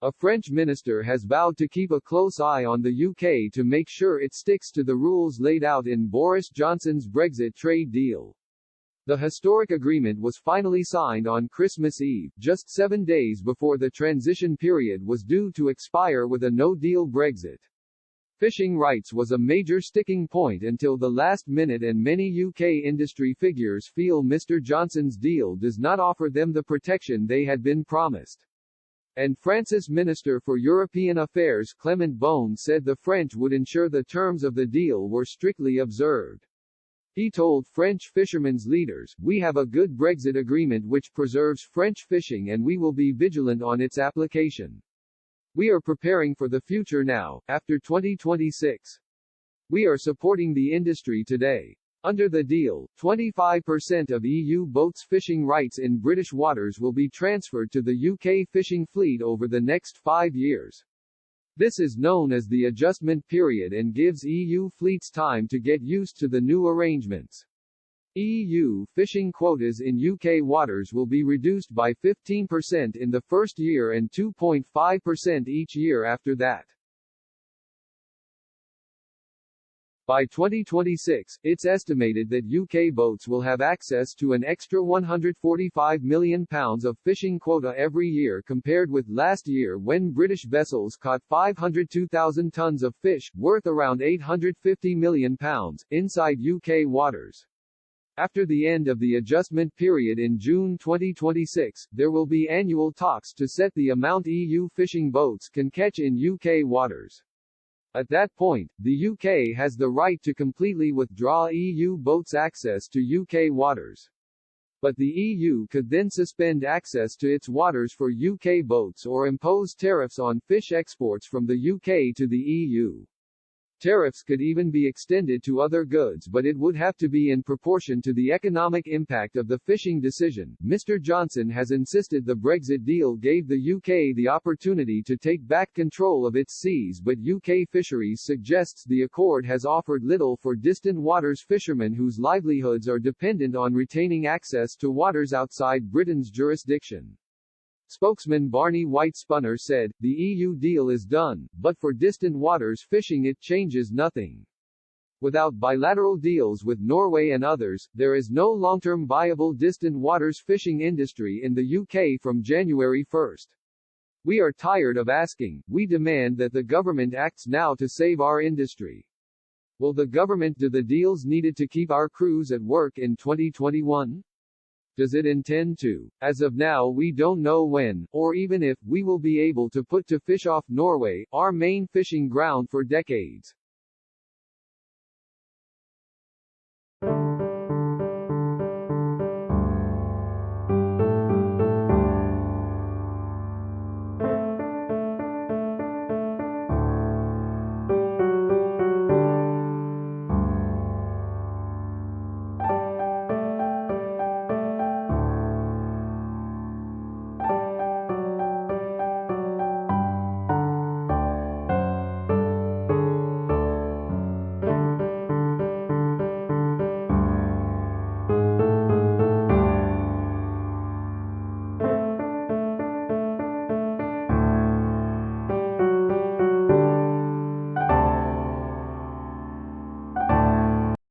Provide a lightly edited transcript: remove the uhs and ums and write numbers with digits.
A French minister has vowed to keep a close eye on the UK to make sure it sticks to the rules laid out in Boris Johnson's Brexit trade deal. The historic agreement was finally signed on Christmas Eve, just 7 days before the transition period was due to expire with a no-deal Brexit. Fishing rights was a major sticking point until the last minute, and many UK industry figures feel Mr. Johnson's deal does not offer them the protection they had been promised. And France's Minister for European Affairs Clement Beaune said the French would ensure the terms of the deal were strictly observed. He told French fishermen's leaders, "We have a good Brexit agreement which preserves French fishing and we will be vigilant on its application. We are preparing for the future now, after 2026. We are supporting the industry today." Under the deal, 25% of EU boats' fishing rights in British waters will be transferred to the UK fishing fleet over the next 5 years. This is known as the adjustment period and gives EU fleets time to get used to the new arrangements. EU fishing quotas in UK waters will be reduced by 15% in the first year and 2.5% each year after that. By 2026, it's estimated that UK boats will have access to an extra £145 million of fishing quota every year, compared with last year when British vessels caught 502,000 tons of fish, worth around £850 million, inside UK waters. After the end of the adjustment period in June 2026, there will be annual talks to set the amount EU fishing boats can catch in UK waters. At that point, the UK has the right to completely withdraw EU boats' access to UK waters. But the EU could then suspend access to its waters for UK boats or impose tariffs on fish exports from the UK to the EU. Tariffs could even be extended to other goods, but it would have to be in proportion to the economic impact of the fishing decision. Mr. Johnson has insisted the Brexit deal gave the UK the opportunity to take back control of its seas, but UK Fisheries suggests the accord has offered little for distant waters fishermen whose livelihoods are dependent on retaining access to waters outside Britain's jurisdiction. Spokesman Barney White-Spunner said, "The EU deal is done, but for distant waters fishing it changes nothing. Without bilateral deals with Norway and others, there is no long-term viable distant waters fishing industry in the UK from January 1. We are tired of asking, we demand that the government acts now to save our industry. Will the government do the deals needed to keep our crews at work in 2021? Does it intend to? As of now we don't know when, or even if, we will be able to put to fish off Norway, our main fishing ground for decades."